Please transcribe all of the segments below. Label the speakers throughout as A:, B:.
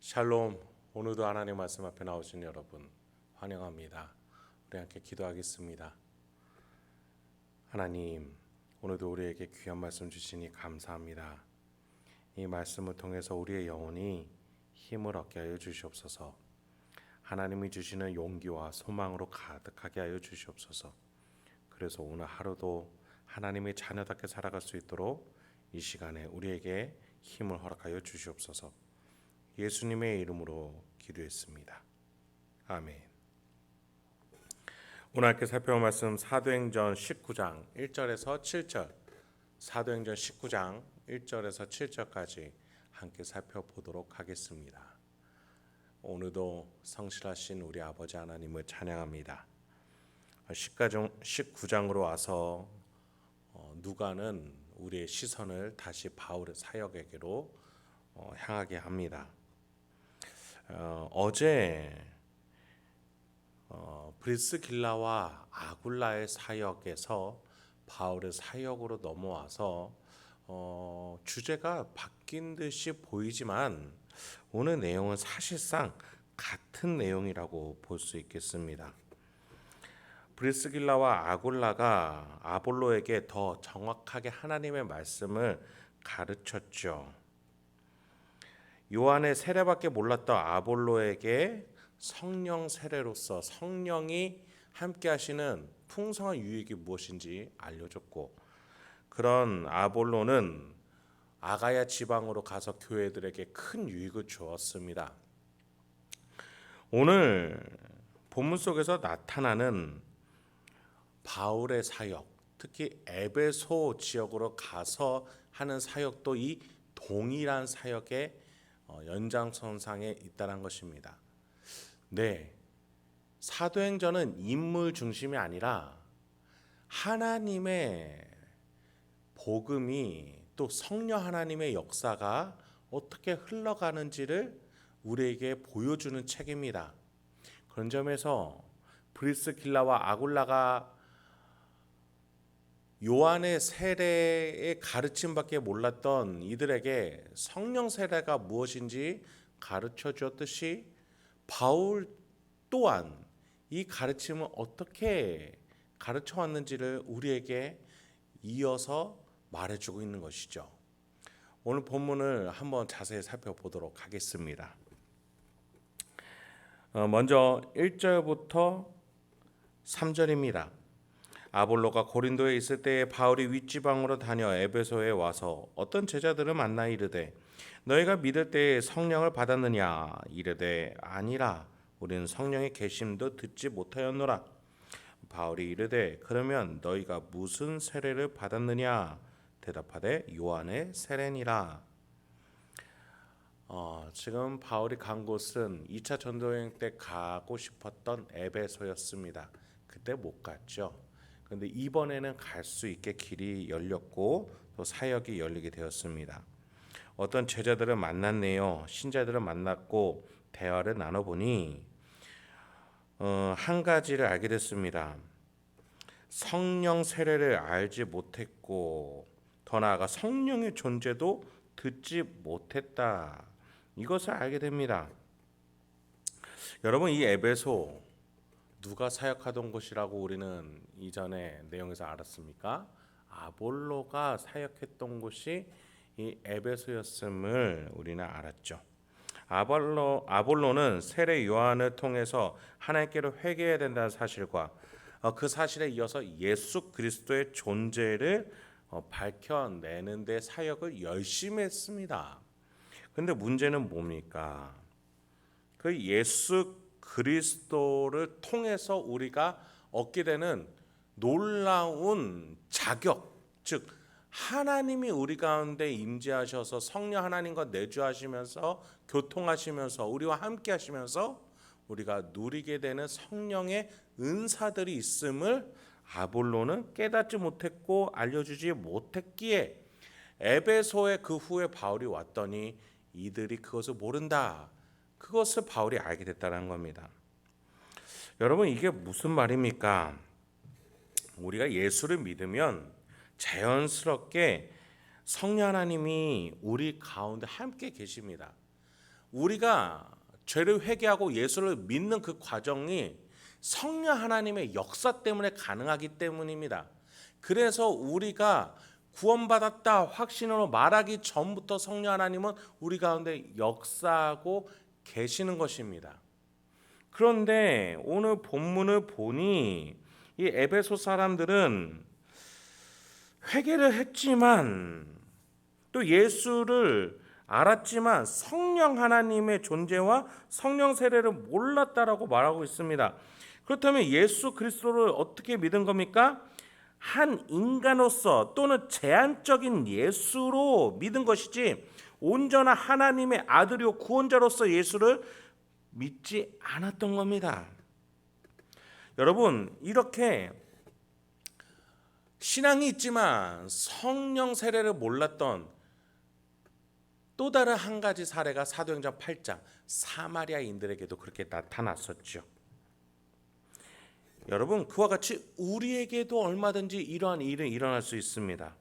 A: 샬롬. 오늘도 하나님 말씀 앞에 나오신 여러분 환영합니다. 우리 함께 기도하겠습니다. 하나님, 오늘도 우리에게 귀한 말씀 주시니 감사합니다. 이 말씀을 통해서 우리의 영혼이 힘을 얻게 하여 주시옵소서. 하나님이 주시는 용기와 소망으로 가득하게 하여 주시옵소서. 그래서 오늘 하루도 하나님의 자녀답게 살아갈 수 있도록 이 시간에 우리에게 힘을 허락하여 주시옵소서. 예수님의 이름으로 기도했습니다. 아멘. 오늘 함께 살펴볼 말씀 사도행전 19장 1절에서 7절, 사도행전 19장 1절에서 7절까지 함께 살펴보도록 하겠습니다. 오늘도 성실하신 우리 아버지 하나님을 찬양합니다. 19장으로 와서 누가는 우리의 시선을 다시 바울의 사역에게로 향하게 합니다. 어제 브리스길라와 아굴라의 사역에서 바울의 사역으로 넘어와서 주제가 바뀐 듯이 보이지만 오늘 내용은 사실상 같은 내용이라고 볼 수 있겠습니다. 브리스길라와 아굴라가 아볼로에게 더 정확하게 하나님의 말씀을 가르쳤죠. 요한의 세례밖에 몰랐던 아볼로에게 성령 세례로서 성령이 함께 하시는 풍성한 유익이 무엇인지 알려줬고, 그런 아볼로는 아가야 지방으로 가서 교회들에게 큰 유익을 주었습니다. 오늘 본문 속에서 나타나는 바울의 사역, 특히 에베소 지역으로 가서 하는 사역도 이 동일한 사역의 연장선상에 있다는 것입니다. 네, 사도행전은 인물 중심이 아니라 하나님의 복음이, 또 성령 하나님의 역사가 어떻게 흘러가는지를 우리에게 보여주는 책입니다. 그런 점에서 브리스길라와 아굴라가 요한의 세례의 가르침밖에 몰랐던 이들에게 성령 세례가 무엇인지 가르쳐 주었듯이 바울 또한 이 가르침을 어떻게 가르쳐 왔는지를 우리에게 이어서 말해주고 있는 것이죠. 오늘 본문을 한번 자세히 살펴보도록 하겠습니다. 먼저 1절부터 3절입니다. 아볼로가 고린도에 있을 때에 바울이 윗지방으로 다녀 에베소에 와서 어떤 제자들을 만나 이르되 너희가 믿을 때에 성령을 받았느냐? 이르되 아니라 우리는 성령의 계심도 듣지 못하였노라. 바울이 이르되 그러면 너희가 무슨 세례를 받았느냐? 대답하되 요한의 세례니라. 지금 바울이 간 곳은 2차 전도여행 때 가고 싶었던 에베소였습니다. 그때 못 갔죠. 그런데 이번에는 갈 수 있게 길이 열렸고 또 사역이 열리게 되었습니다. 어떤 제자들을 만났네요. 신자들을 만났고 대화를 나눠보니 한 가지를 알게 됐습니다. 성령 세례를 알지 못했고 더 나아가 성령의 존재도 듣지 못했다. 이것을 알게 됩니다. 여러분, 이 에베소 누가 사역하던 곳이라고 우리는 이전에 내용에서 알았습니까? 아볼로가 사역했던 곳이 이 에베소였음을 우리는 알았죠. 아볼로는 세례 요한을 통해서 하나님께로 회개해야 된다는 사실과 그 사실에 이어서 예수 그리스도의 존재를 밝혀내는 데 사역을 열심히 했습니다. 그런데 문제는 뭡니까? 그 예수 그리스도를 통해서 우리가 얻게 되는 놀라운 자격, 즉 하나님이 우리 가운데 임재하셔서 성령 하나님과 내주하시면서 교통하시면서 우리와 함께 하시면서 우리가 누리게 되는 성령의 은사들이 있음을 아볼로는 깨닫지 못했고 알려주지 못했기에 에베소에 그 후에 바울이 왔더니 이들이 그것을 모른다. 그것을 바울이 알게 됐다는 겁니다. 여러분, 이게 무슨 말입니까? 우리가 예수를 믿으면 자연스럽게 성령 하나님이 우리 가운데 함께 계십니다. 우리가 죄를 회개하고 예수를 믿는 그 과정이 성령 하나님의 역사 때문에 가능하기 때문입니다. 그래서 우리가 구원받았다 확신으로 말하기 전부터 성령 하나님은 우리 가운데 역사하고 계시는 것입니다. 그런데 오늘 본문을 보니 이 에베소 사람들은 회개를 했지만 또 예수를 알았지만 성령 하나님의 존재와 성령 세례를 몰랐다라고 말하고 있습니다. 그렇다면 예수 그리스도를 어떻게 믿은 겁니까? 한 인간으로서 또는 제한적인 예수로 믿은 것이지 온전한 하나님의 아들이요 구원자로서 예수를 믿지 않았던 겁니다. 여러분, 이렇게 신앙이 있지만 성령 세례를 몰랐던 또 다른 한 가지 사례가 사도행전 8장 사마리아인들에게도 그렇게 나타났었죠. 여러분, 그와 같이 우리에게도 얼마든지 이러한 일은 일어날 수 있습니다.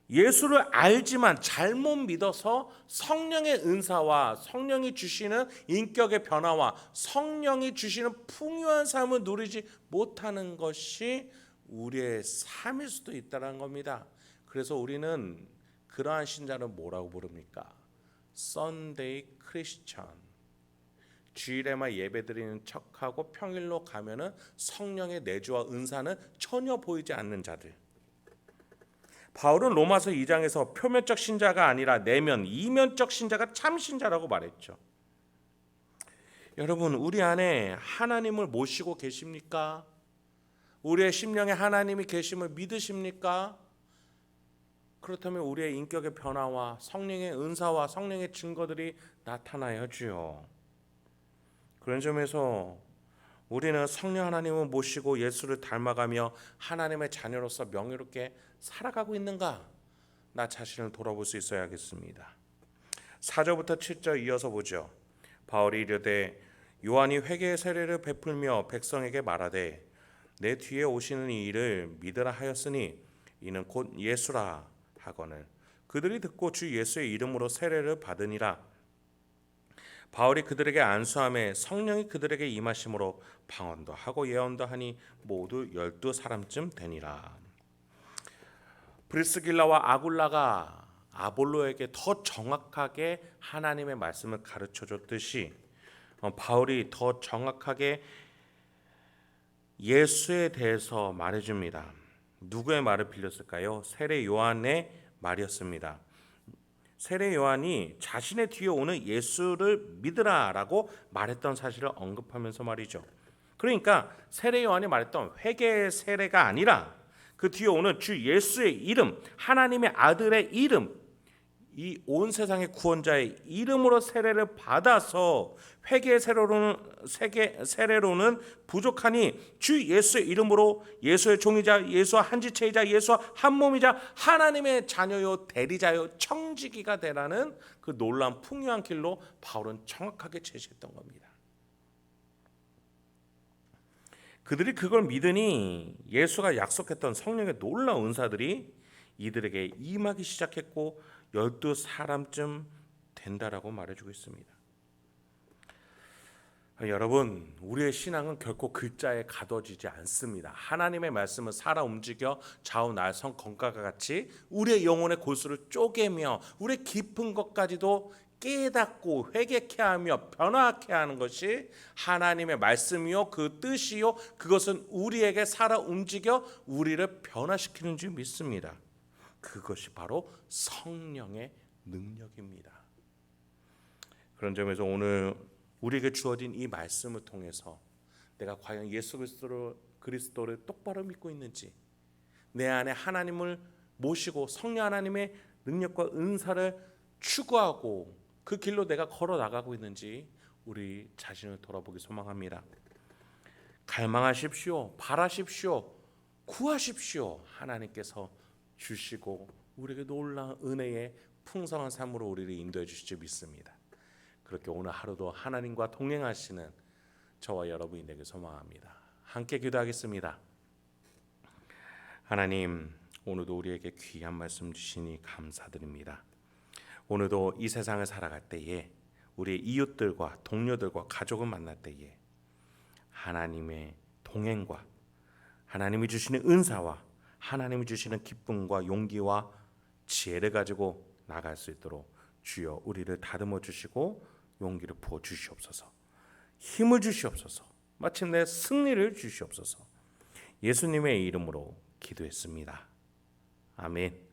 A: 예수를 알지만 잘못 믿어서 성령의 은사와 성령이 주시는 인격의 변화와 성령이 주시는 풍요한 삶을 누리지 못하는 것이 우리의 삶일 수도 있다는 겁니다. 그래서 우리는 그러한 신자를 뭐라고 부릅니까? Sunday Christian. 주일에만 예배드리는 척하고 평일로 가면은 성령의 내주와 은사는 전혀 보이지 않는 자들. 바울은 로마서 2장에서 표면적 신자가 아니라 내면, 이면적 신자가 참 신자라고 말했죠. 여러분, 우리 안에 하나님을 모시고 계십니까? 우리의 심령에 하나님이 계심을 믿으십니까? 그렇다면 우리의 인격의 변화와 성령의 은사와 성령의 증거들이 나타나야지요. 그런 점에서 우리는 성령 하나님을 모시고 예수를 닮아가며 하나님의 자녀로서 명예롭게 살아가고 있는가? 나 자신을 돌아볼 수 있어야겠습니다. 4절부터 7절 이어서 보죠. 바울이 이르되 요한이 회개의 세례를 베풀며 백성에게 말하되 내 뒤에 오시는 이 이를 믿으라 하였으니 이는 곧 예수라 하거늘 그들이 듣고 주 예수의 이름으로 세례를 받으니라. 바울이 그들에게 안수함에 성령이 그들에게 임하심으로 방언도 하고 예언도 하니 모두 12사람쯤 되니라. 브리스길라와 아굴라가 아볼로에게 더 정확하게 하나님의 말씀을 가르쳐 줬듯이 바울이 더 정확하게 예수에 대해서 말해줍니다. 누구의 말을 빌렸을까요? 세례 요한의 말이었습니다. 세례 요한이 자신의 뒤에 오는 예수를 믿으라라고 말했던 사실을 언급하면서 말이죠. 그러니까 세례 요한이 말했던 회개의 세례가 아니라 그 뒤에 오는 주 예수의 이름, 하나님의 아들의 이름, 이 온 세상의 구원자의 이름으로 세례를 받아서 회개의 세례로는 부족하니 주 예수의 이름으로 예수의 종이자 예수와 한 지체이자 예수와 한 몸이자 하나님의 자녀요 대리자요 청지기가 되라는 그 놀라운 풍요한 길로 바울은 정확하게 제시했던 겁니다. 그들이 그걸 믿으니 예수가 약속했던 성령의 놀라운 은사들이 이들에게 임하기 시작했고 12사람쯤 된다라고 말해주고 있습니다. 여러분, 우리의 신앙은 결코 글자에 가둬지지 않습니다. 하나님의 말씀은 살아 움직여 좌우 날선 검과 같이 우리의 영혼의 골수를 쪼개며 우리의 깊은 것까지도 깨닫고 회개케 하며 변화하게 하는 것이 하나님의 말씀이요 그 뜻이요 그것은 우리에게 살아 움직여 우리를 변화시키는 줄 믿습니다. 그것이 바로 성령의 능력입니다. 그런 점에서 오늘 우리에게 주어진 이 말씀을 통해서 내가 과연 예수 그리스도를 똑바로 믿고 있는지, 내 안에 하나님을 모시고 성령 하나님의 능력과 은사를 추구하고 그 길로 내가 걸어 나가고 있는지 우리 자신을 돌아보기 소망합니다. 갈망하십시오. 바라십시오. 구하십시오. 하나님께서 주시고 우리에게 놀라운 은혜의 풍성한 삶으로 우리를 인도해 주실 줄 믿습니다. 그렇게 오늘 하루도 하나님과 동행하시는 저와 여러분이 되길 소망합니다. 함께 기도하겠습니다. 하나님, 오늘도 우리에게 귀한 말씀 주시니 감사드립니다. 오늘도 이 세상을 살아갈 때에 우리의 이웃들과 동료들과 가족을 만날 때에 하나님의 동행과 하나님이 주시는 은사와 하나님이 주시는 기쁨과 용기와 지혜를 가지고 나갈 수 있도록 주여 우리를 다듬어 주시고 용기를 부어 주시옵소서. 힘을 주시옵소서. 마침내 승리를 주시옵소서. 예수님의 이름으로 기도했습니다. 아멘.